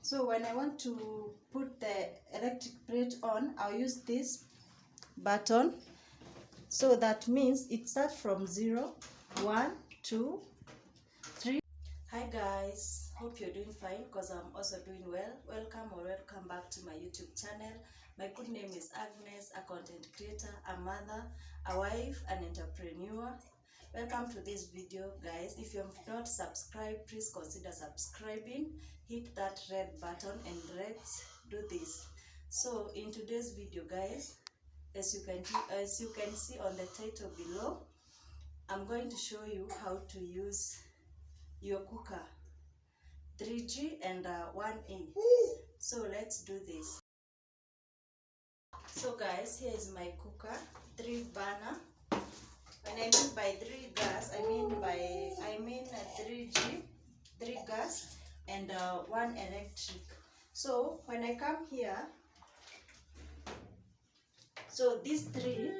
So when I want to put the electric plate on, I'll use this button. So that means it starts from 0, 1, 2, 3. Hi guys, hope you're doing fine because I'm also doing well. Welcome back to my YouTube channel. My good name is Agnes, a content creator, a mother, a wife, an entrepreneur. Welcome to this video guys. If you have not subscribed, please consider subscribing. Hit that red button and let's do this. So in today's video guys, as you can see on the title below, I'm going to show you how to use your cooker 3G and 1E. So let's do this. So guys, here is my cooker, 3 burner. When I mean by 3 gas, I mean 3G, 3 gas and 1 electric. So when I come here, so these 3,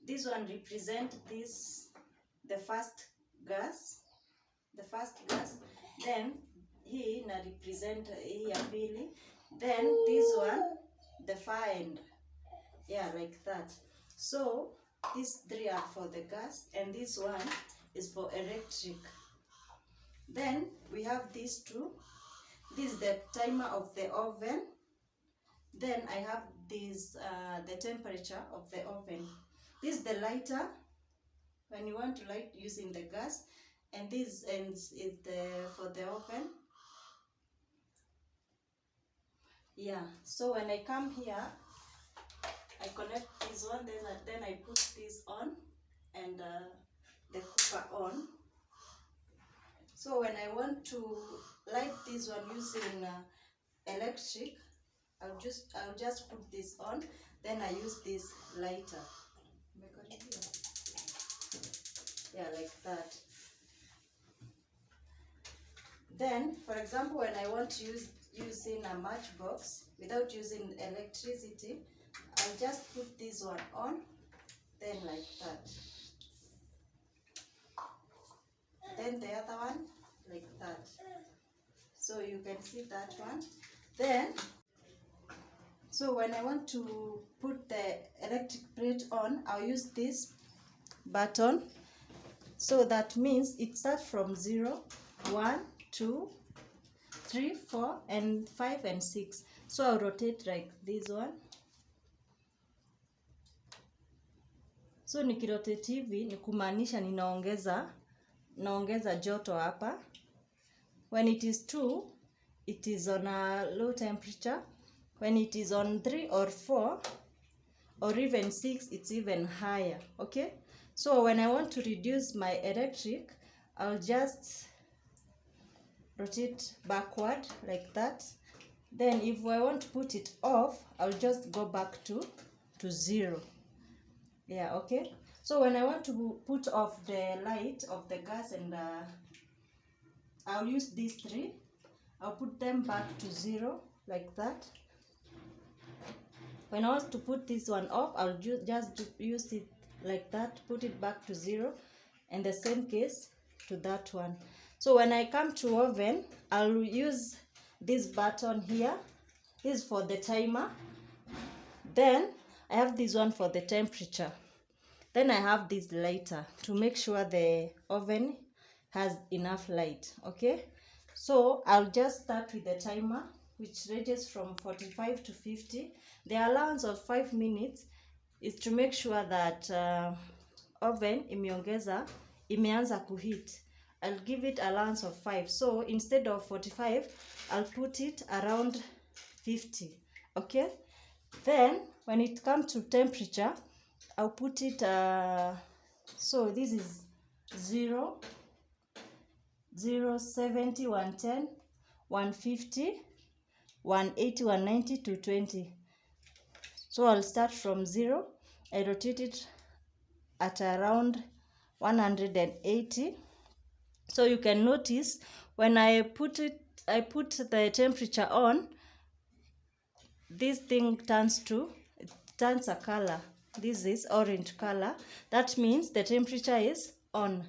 this one represent this, the first gas, then he na represent hii ya pili, then this one the far end, yeah, like that. So these 3 are for the gas and this one is for electric. Then we have these 2. This is the timer of the oven. Then I have this the temperature of the oven. This is the lighter when you want to light using the gas, and this ends is for the oven. Yeah, so when I come here, I connect this one, then I put this on and the cooker on. So when I want to light this one using electric, I'll just put this on, then I use this lighter. Yeah, like that. Then, for example, when I want to using a matchbox without using electricity, I'll just put this one on, then like that. Then the other one like that. So you can see that one. Then, so when I want to put the electric plate on, I'll use this button. So that means it starts from 0, 1, 2, 3, 4, and 5 and 6. So I'll rotate like this one. So nikirotate hivi ni kumaanisha naongeza joto hapa. When it is 2, it is on a low temperature. When it is on 3 or 4 or even 6, it's even higher. Okay? So when I want to reduce my electric, I'll just rotate backward like that. Then if I want to put it off, I'll just go back to 0. Yeah, okay. So when I want to put off the light of the gas, and I'll use these 3. I'll put them back to 0 like that. When I want to put this one off, I'll just use it like that, put it back to 0, and the same case to that one. So when I come to oven, I'll use this button here. This is for the timer. Then I have this one for the temperature. Then I have this lighter to make sure the oven has enough light. Okay, so I'll just start with the timer, which ranges from 45 to 50. The allowance of 5 minutes is to make sure that oven imeanza kuheat. I'll give it allowance of 5. So instead of 45, I'll put it around 50. Okay, then when it comes to temperature, I'll put it so this is 0, 0, 70, 110, 150, 180, 190, 220. So I'll start from 0. I rotate it at around 180. So you can notice when I put the temperature on, this thing turns a color. This is orange color. That means the temperature is on.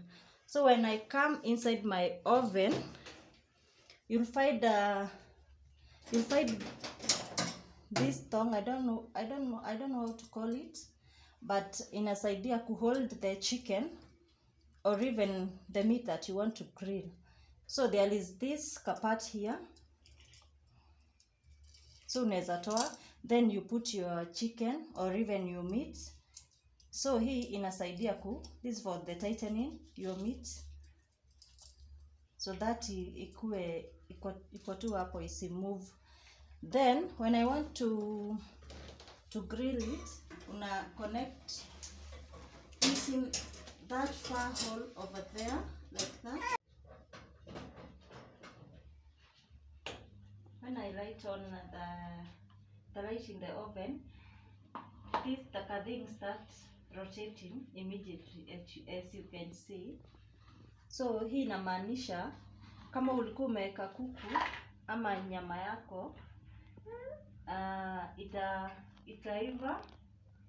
So when I come inside my oven, you'll find you'll find this thong. I don't know how to call it, but inasaidia ku hold the chicken or even the meat that you want to grill. So there is this part here, so unaweza toa, then you put your chicken or even your meat. So hii inasaidia this for the tightening your meat, so that iko tu hapo isimove. Then when I want to grill it, una connect using that far hole over there like that. When I light on the light in the oven, the thing starts rotating immediately, as you can see. So hii inamaanisha kama ulikuwa umeweka kuku ama nyama yako, itaiva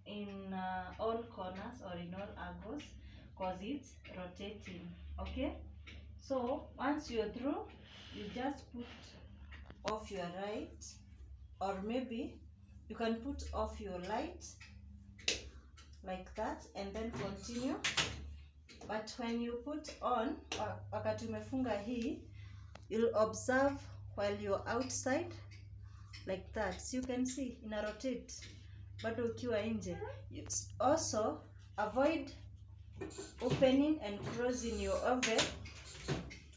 in all corners or in all angles because it's rotating. Okay, so once you're through, you just put off your light, or maybe you can put off your light like that and then continue. But when you put on, wakati umefunga hii, you'll observe while you're outside like that. So you can see ina rotate bado ukiwa nje. You also avoid opening and closing your oven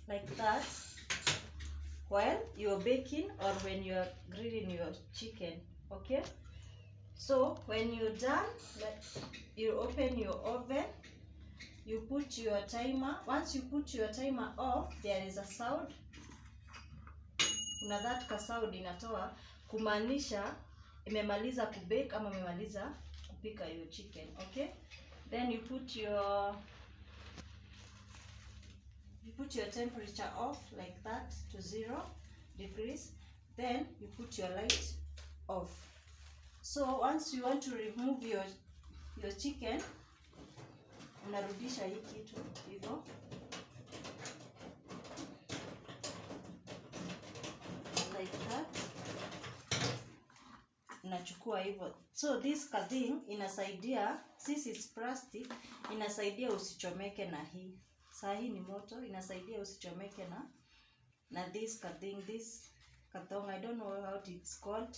like that while you're baking or when you're grilling your chicken. Okay, so when you're done, you open your oven, you put your timer. Once you put your timer off, there is a sound. Kuna that ka sound inatoa kumaanisha imemaliza kubake ama imemaliza kupika your chicken. Okay, then you put your temperature off like that to 0 degrees. Then you put your light off. So once you want to remove your chicken, unarudisha hii kitu hivyo like that, unachukua hivyo. So this thing inasaidia, since it's plastic, inasaidia usichomeke na hii. Saa hii ni moto, inasaidia usichomeke na this thing, this kathong, I don't know how it's called.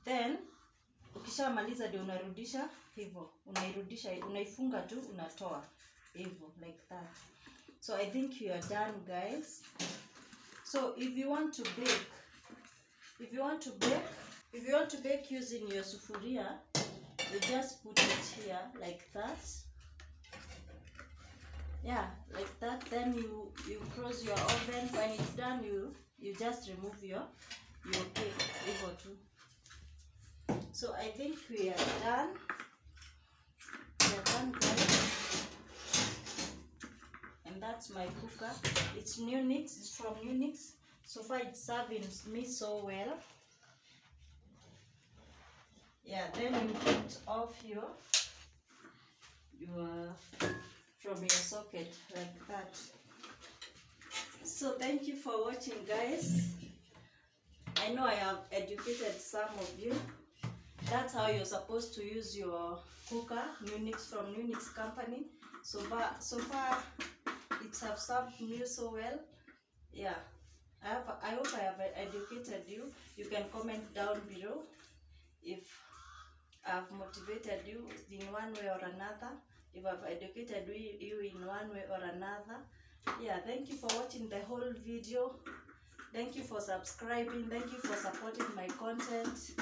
Then ukishamaliza ndio unarudisha hivyo, unairudisha, unaifunga tu, unatoa hivyo like that. So I think you are done, guys. So if you want to bake using your sufuria, you just put it here like that. Yeah, like that. Then you close your oven. When it's done, you just remove your cake hivyo tu. So I think we are done. Guys. And that's my cooker. It's Unix. It's from Unix. So far it's serving me so well. Yeah, then you put off your from your socket like that. So thank you for watching, guys. I know I have educated some of you. That's how you're supposed to use your cooker, Unix, from Unix company. So far it have served me so well. Yeah, I hope I have educated you. You can comment down below if I've motivated you in one way or another, if I've educated you in one way or another. Yeah, thank you for watching the whole video. Thank you for subscribing. Thank you for supporting my content.